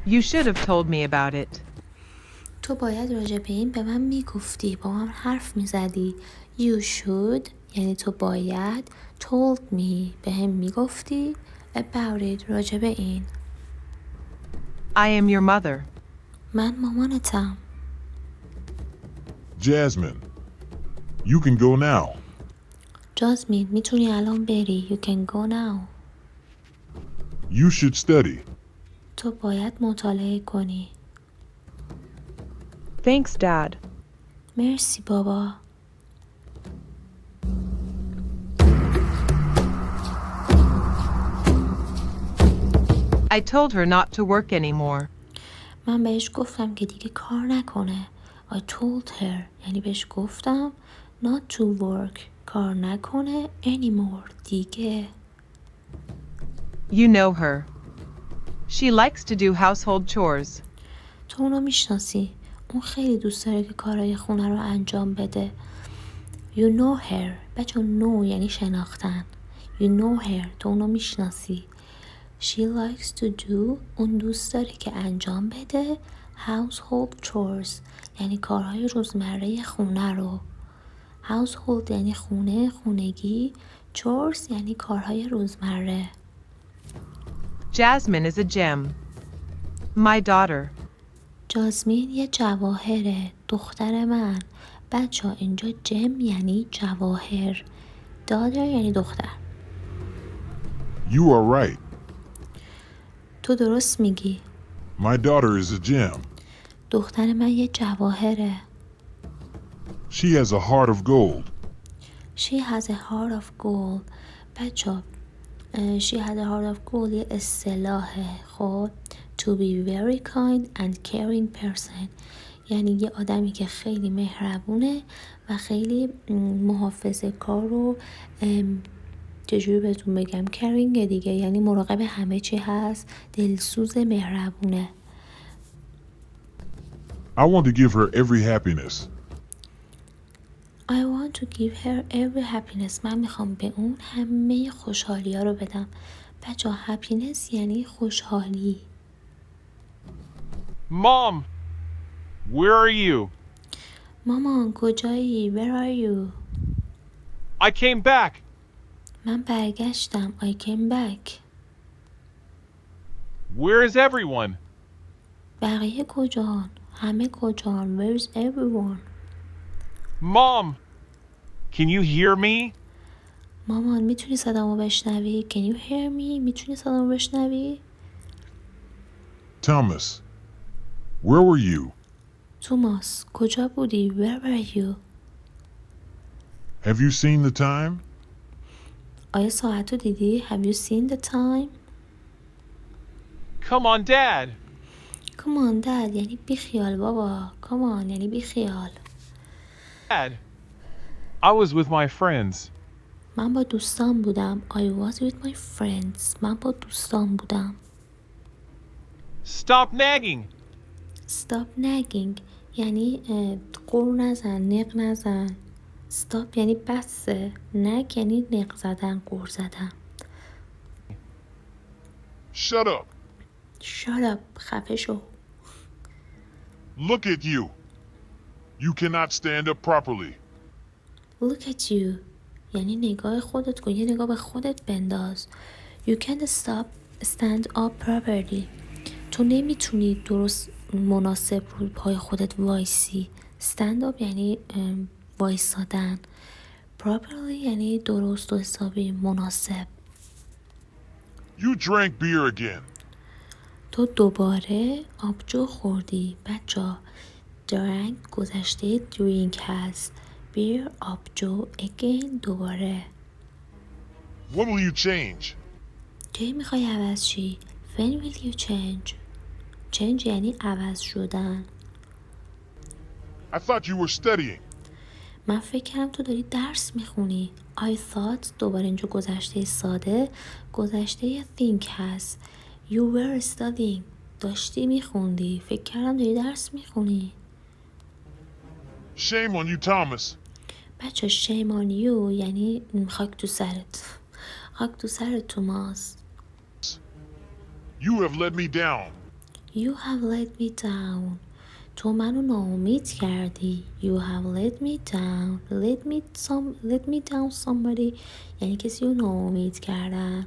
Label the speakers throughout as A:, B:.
A: You should have told me about it.
B: تو باید راجع به این به من میگفتی، با من حرف میزدی. You should یعنی تو باید told me به هم میگفتی about it راجع به این.
A: I am your mother.
B: من مامانتم.
C: Jasmine, you can go now.
B: جازمین میتونی الان بری. You can go now.
C: You should study.
B: تو باید مطالعه کنی.
A: Thanks, Dad.
B: مرسی بابا.
A: I told her not to work anymore.
B: من بهش گفتم که دیگه کار نکنه. I told her یعنی بهش گفتم not to work کار نکنه anymore دیگه.
A: You know her. She likes to do household chores.
B: تو اونو میشناسی. اون خیلی دوست داره که کارهای خونه رو انجام بده. You know her. بچه know یعنی شناختن. You know her. تو اونو میشناسی. She likes to do اون دوست داره که انجام بده household chores یعنی کارهای روزمره خونه رو. household یعنی خونه، خونگی. chores یعنی کارهای روزمره.
A: Jasmine is a gem. My daughter.
B: جاسمین یه جواهره. دختر من. بچه اینجا جم یعنی جواهر. daughter یعنی دختر.
C: You are right.
B: تو درست میگی.
C: My daughter is a gem.
B: دختر من یه جواهره.
C: She has a heart of gold.
B: She has a heart of gold. بچه she has a heart of gold یه اصطلاحه. خب to be very kind and caring person یعنی یه آدمی که خیلی مهربونه و خیلی محافظه کار و چجوری بهتون بگم caring دیگه یعنی مراقب همه چی هست. دلسوز مهربونه.
C: I want to give her every happiness.
B: I want to give her every happiness. من میخوام به اون همه خوشحالی ها رو بدم. بچه happiness یعنی خوشحالی.
D: Mom, where are you?
B: مامان کجایی؟ Where are you?
D: I came back.
B: من برگشتم. I came back.
D: Where is everyone?
B: بقیه کجان؟ همه کجان؟ Where is everyone?
D: Mom, can you hear me?
B: مامان میتونی صدامو بشنوی؟ Can you hear me? میتونی صدامو بشنوی؟
C: Thomas, where were you?
B: توماس کجا بودی؟ Where were you?
C: Have you seen the time?
B: آیا ساعت رو دیدی؟ Have you seen the time?
D: Come on, Dad.
B: Come on dad یعنی بیخیال بابا. Come on یعنی بیخیال.
D: Dad, I was with my friends.
B: من با دوستان بودم. I was with my friends. من با دوستان بودم.
D: Stop nagging.
B: Stop nagging یعنی قور نزن، نق نزن. Stop یعنی بسه. nag یعنی نق زدن، قور زدن.
C: Shut up.
B: Shut up خفه شو.
C: Look at you. You cannot stand up properly.
B: Look at you یعنی نگاه خودت کن. یه نگاه به خودت بنداز. You can't stand up properly تو نمیتونی درست مناسب روی پای خودت وایسی. stand up یعنی وایسادن. properly یعنی درست و حسابی مناسب.
C: You drank beer again.
B: تو دوباره آبجو خوردی. بچه drank گذشته drink هست. beer آبجو again دوباره.
C: What will you change?
B: کی میخوای عوض شی؟ when will you change? change یعنی عوض شدن.
C: I thought you were studying.
B: من فکرم تو داری درس میخونی. I thought دوباره اینجا گذشته ساده. گذشته think هست. You were studying داشتی میخوندی. فکر کردم داری درس میخونی.
C: Shame on you, Thomas.
B: بچه shame on you یعنی خاک تو سرت. خاک تو سرت توماس.
C: You have let me down.
B: You have let me down. تو منو ناامید کردی. You have let me down. Let me down somebody یعنی کسی رو ناامید کردن.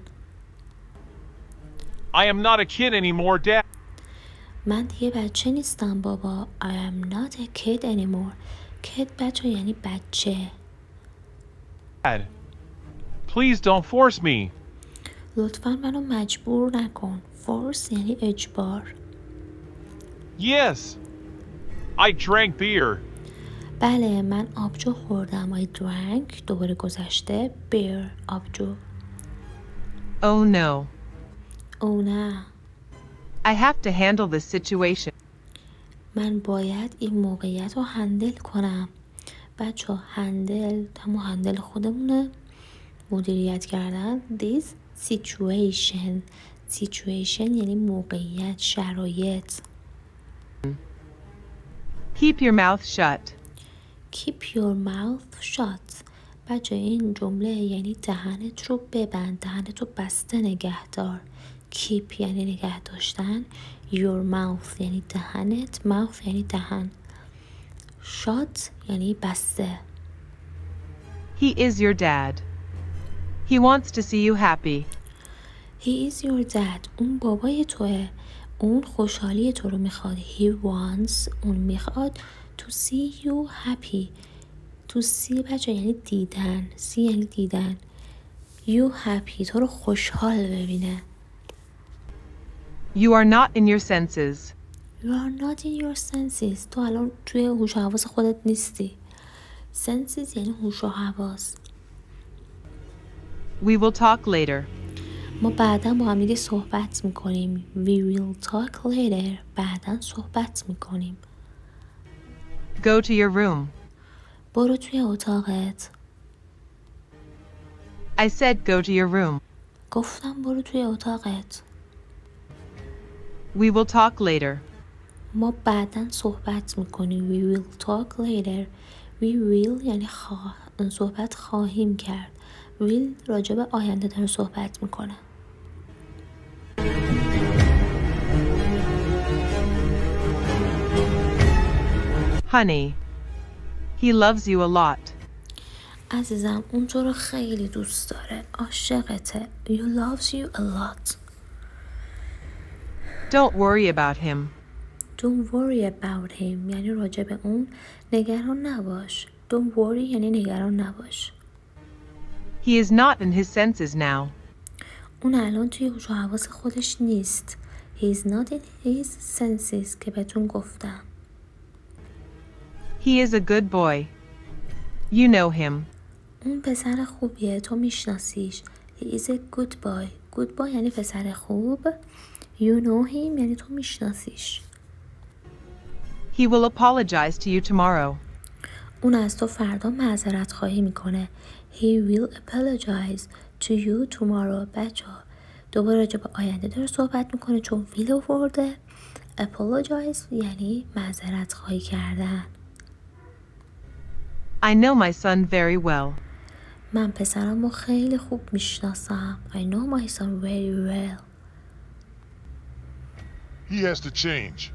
D: I am not a kid anymore, Dad.
B: من دیگه بچه نیستم بابا. I am not a kid anymore. kid بچه یعنی بچه.
D: Please don't force me.
B: لطفاً منو مجبور نکن. force یعنی اجبار.
D: Yes. I drank beer.
B: بله من آبجو خوردم. I drank دوباره گذشته beer آبجو.
A: Oh no.
B: او نه.
A: I have to handle this situation.
B: من باید این موقعیت رو هندل کنم. بچه هندل همون هندل خودمونه. مدیریت کردن. This situation یعنی موقعیت شرایط.
A: Keep your mouth shut.
B: Keep your mouth shut. بچه این جمله یعنی دهنت رو ببند. دهنت رو بسته نگه دار. Keep یعنی نگه داشتن. Your mouth یعنی دهنت. mouth یعنی دهن. shut یعنی بسته.
A: He is your dad. He wants to see you happy.
B: He is your dad. اون بابای توه. اون خوشحالی تو رو میخواد. He wants اون میخواد to see you happy. to see بچه یعنی دیدن. see یعنی دیدن. you happy تو رو خوشحال ببینه.
A: You are not in your senses.
B: You are not in your senses. تو الان توی هوش و حواس خودت نیستی. senses یعنی هوش و حواس.
A: We will talk later.
B: ما بعدا با هم دیگه صحبت میکنیم. We will talk later. بعدا صحبت میکنیم.
A: Go to your room.
B: برو توی اتاقت.
A: I said go to your room.
B: گفتم برو توی اتاقت.
A: We will talk later.
B: ما بعدا صحبت میکنیم. We will talk later. We will یعنی صحبت خواهیم کرد. will راجع به آینده داره صحبت میکنه.
A: Honey. He loves you a lot.
B: عزیزم اون تو رو خیلی دوست داره. عاشقته. You loves you a lot.
A: Don't worry about him.
B: Don't worry about him یعنی راجع به اون نگران نباش. Don't worry یعنی نگران نباش.
A: He is not in his senses now.
B: اون الان توی هوش و حواس خودش نیست. He is not in his senses که بهتون گفتم.
A: He is a good boy. You know him.
B: اون پسر خوبیه. تو میشناسیش. He is a good boy. Good boy یعنی پسر خوب. You know him یعنی تو میشناسیش.
A: He will apologize to you tomorrow.
B: اون از تو فردا معذرت خواهی میکنه. He will apologize to you tomorrow. بچه ها دوباره راجع به آینده داره صحبت میکنه چون will آورده. apologize یعنی معذرت خواهی کردن.
A: I know my son very well.
B: من پسرم رو خیلی خوب میشناسم. I know my son very well.
C: He has to change.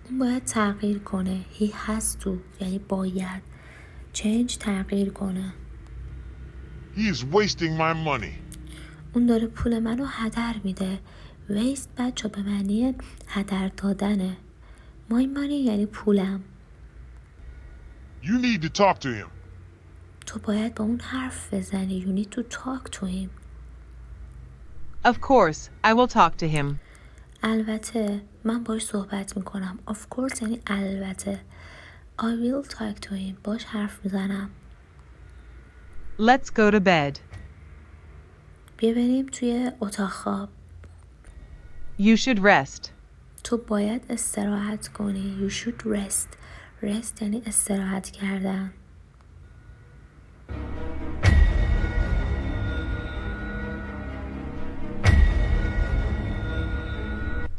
B: اون باید تغییر کنه. He has to یعنی باید. change تغییر کنه.
C: He is wasting my money.
B: اون داره پول منو هدر میده. waste بچه به معنی هدر دادنه. my money یعنی پولم.
C: You need to talk to him.
B: تو باید با اون حرف بزنی. You need to talk to him.
A: Of course, I will talk to him.
B: البته من باش صحبت میکنم. Of course یعنی البته. I will talk to him. باش حرف میزنم.
A: Let's go to bed.
B: بیا بریم توی اتاق خواب.
A: You should rest.
B: تو باید استراحت کنی. You should rest. rest یعنی استراحت کردن.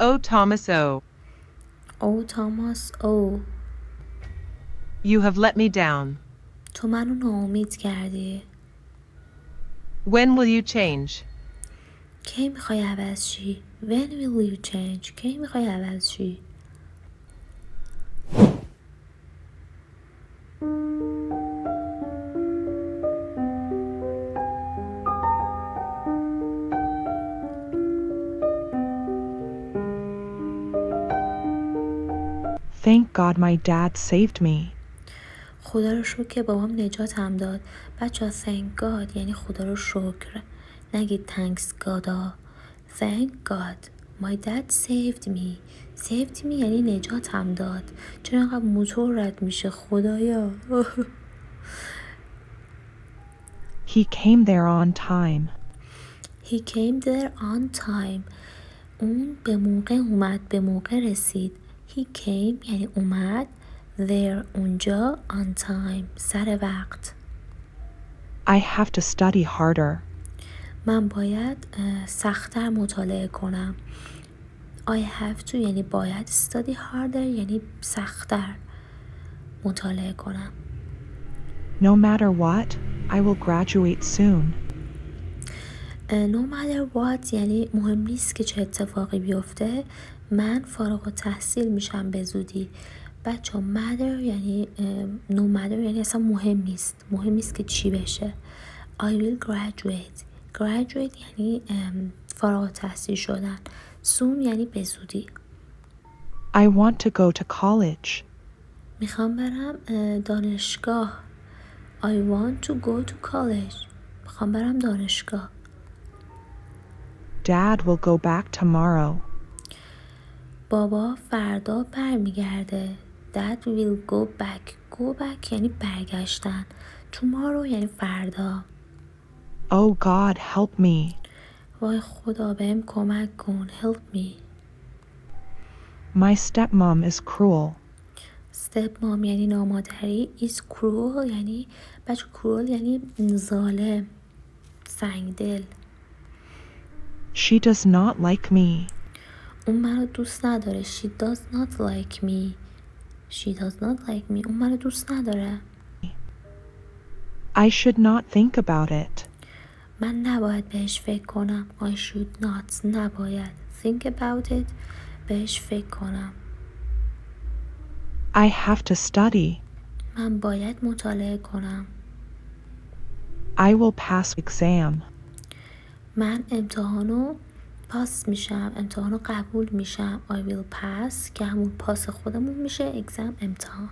A: Oh, Thomas O.
B: او تاماس او.
A: You have let me down.
B: تو منو ناامید کردی.
A: When will you change?
B: کی میخوای عوض شی؟ When will you change? کی میخوای عوض شی؟
A: Thank God my dad saved me.
B: خدا رو شکر که بابام نجاتم داد. بچه ها thank God یعنی خدا رو شکر. نگید thanks God ها. Thank God my dad saved me. saved me یعنی نجاتم داد. چرا اینقدر موتور رد میشه خدایا.
A: He came there on time.
B: He came there on time. اون به موقع اومد، به موقع رسید. He came یعنی اومد. There اونجا on time سر وقت.
A: I have to study harder.
B: من باید سخت‌تر مطالعه کنم. I have to یعنی باید study harder یعنی سخت‌تر مطالعه کنم.
A: No matter what, I will graduate soon.
B: No matter what یعنی مهم نیست که چه اتفاقی بیفته من فارغ التحصیل میشم به زودی. بچه matter یعنی no matter یعنی اصلا مهم نیست که چی بشه. I will graduate یعنی فارغ التحصیل شدن. soon یعنی به زودی.
A: I want to go to college.
B: میخوام برم دانشگاه. I want to go to college. میخوام برم دانشگاه.
A: Dad will go back tomorrow.
B: بابا فردا برمیگرده. Dad will go back یعنی برگشتن. Tomorrow یعنی فردا.
A: Oh God, help me.
B: وای خدا بهم کمک کن. Help me.
A: My stepmom is cruel.
B: Stepmom یعنی نامادری. Is cruel یعنی بچه cruel یعنی ظالم، سنگدل.
A: She does not like me.
B: اون منو دوست نداره. She does not like me. اون منو دوست نداره.
A: I should not think about it.
B: من نباید بهش فکر کنم. I should not نباید. Think about it بهش فکر کنم.
A: I have to study.
B: من باید مطالعه کنم.
A: I will pass exam.
B: من امتحانو پاس میشم. امتحانو قبول میشم. I will pass که همون پاس خودمون میشه. exam امتحان.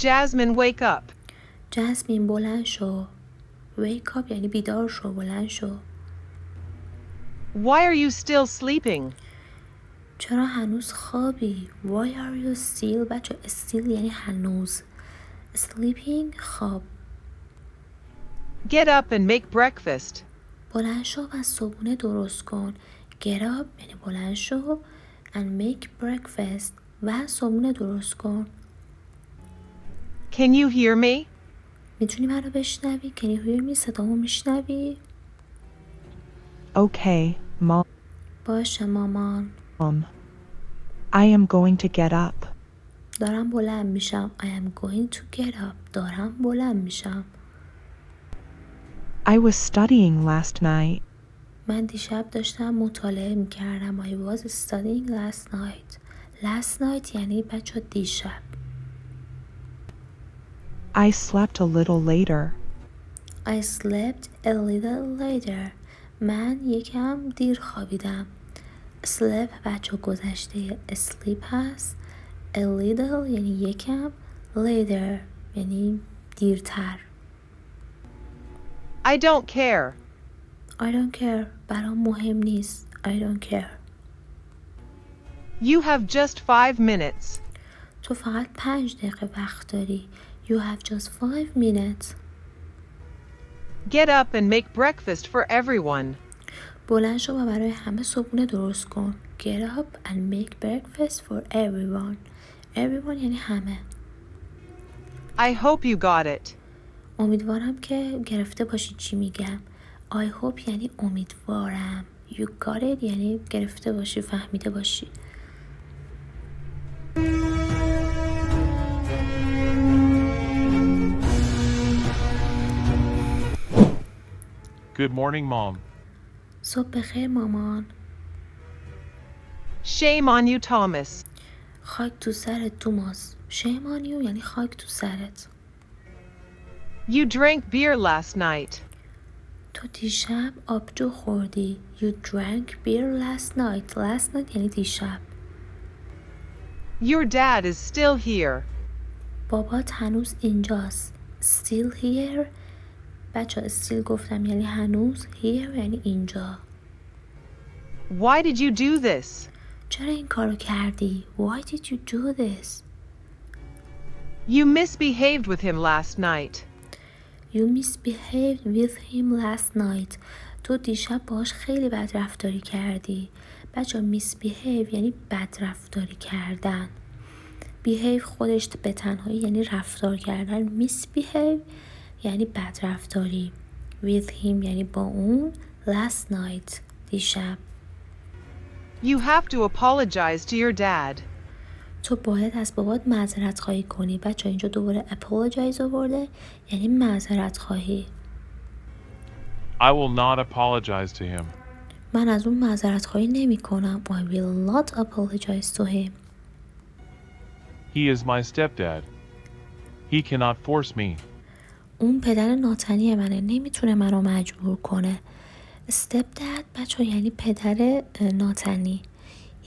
A: Jasmine, wake up.
B: جسمین بلند شو. wake up یعنی بیدار شو، بلند شو.
A: Why are you still sleeping?
B: چرا هنوز خوابی؟ Why are you still؟ بچه still یعنی هنوز. Sleeping خواب.
A: Get up and make breakfast.
B: بلند شو و صبحونه درست کن. Get up یعنی بلند شو and make breakfast و صبحونه درست کن.
A: Can you hear me?
B: میتونی منو بشنوی؟ Can you hear me؟ صدامو میشنوی؟
A: Okay, Mom.
B: باشه مامان.
A: I am going to get up.
B: دارم بلند میشم. I am going to get up. دارم بلند میشم.
A: I was studying last night.
B: من دیشب داشتم مطالعه میکردم. I was studying last night. Last night یعنی بچه دیشب.
A: I slept a little later.
B: I slept a little later. من یکم دیر خوابیدم. Sleep بچه گذشته sleep هست. A little یعنی یکم. Later یعنی دیرتر.
A: I don't care.
B: I don't care. برام مهم نیست. I don't care.
A: You have just 5 minutes.
B: تو فقط 5 دقیقه وقت داری. You have just 5 minutes.
A: Get up and make breakfast for everyone.
B: بلند شو و برای همه صبحونه درست کن. Get up and make breakfast for everyone. Everyone یعنی همه.
A: I hope you got it.
B: امیدوارم که گرفته باشی چی میگم. I hope یعنی امیدوارم. You got it یعنی گرفته باشی، فهمیده باشی.
D: Good morning, Mom.
B: صبح بخیر مامان.
A: Shame on you, Thomas.
B: خاک تو سرت توماس. Shame on you یعنی خاک تو سرت.
A: You drank beer last night.
B: تو دیشب آبجو خوردی. You drank beer last night. Last night یعنی دیشب.
A: Your dad is still here.
B: بابات هنوز اینجاست. Still here. بچه still گفتم یعنی هنوز. Here یعنی اینجا.
A: Why did you do this?
B: چرا این کارو کردی؟ Why did you do this?
A: You misbehaved with him last night.
B: You misbehaved with him last night. تو دیشب باش خیلی بد رفتاری کردی. بچه misbehave یعنی بد رفتاری کردن. behave خودش به تنهایی یعنی رفتار کردن. misbehave یعنی بد رفتاری. with him یعنی با اون. last night دیشب.
A: You have to apologize to your dad.
B: تو باید از بابات معذرت خواهی کنی. بچه اینجا دوباره apologize آورده یعنی معذرت خواهی.
D: I will not apologize to him.
B: من از اون معذرت خواهی نمی کنم. I will not apologize to him.
D: He is my stepdad. He cannot force me.
B: اون پدر ناتنی منه. نمیتونه منو مجبور کنه. stepdad بچه یعنی پدر ناتنی.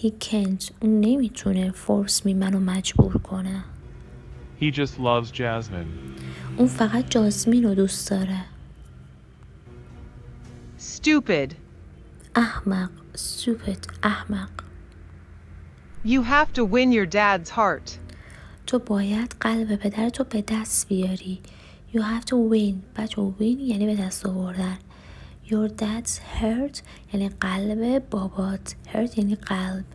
B: He can't. اون نمیتونه force me منو مجبور کنه.
D: He just loves Jasmine.
B: اون فقط جاسمین رو دوست داره.
A: Stupid.
B: احمق. stupid. احمق.
A: You have to win your dad's heart.
B: تو باید قلب پدرتو به دست بیاری. You have to win. بچه win یعنی به دست آوردن. Your dad's heart یعنی قلب بابات. Heart یعنی قلب.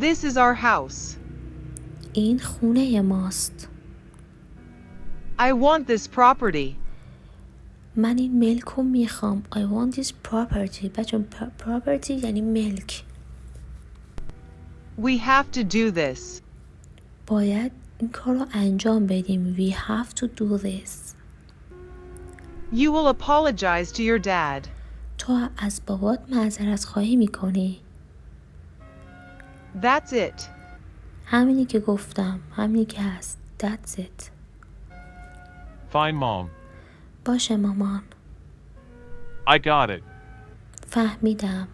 A: This is our house.
B: این خونه ماست.
A: I want this property.
B: من این ملک رو میخوام. I want this property. بچه property یعنی ملک.
A: We have to do this.
B: باید این کار رو انجام بدیم. We have to do this.
A: You will apologize to your dad.
B: تو از بابات معذرت خواهی میکنی.
A: That's it.
B: همینی که گفتم. همینی که هست. That's it.
D: Fine, Mom.
B: باشه مامان.
D: I got it.
B: فهمیدم.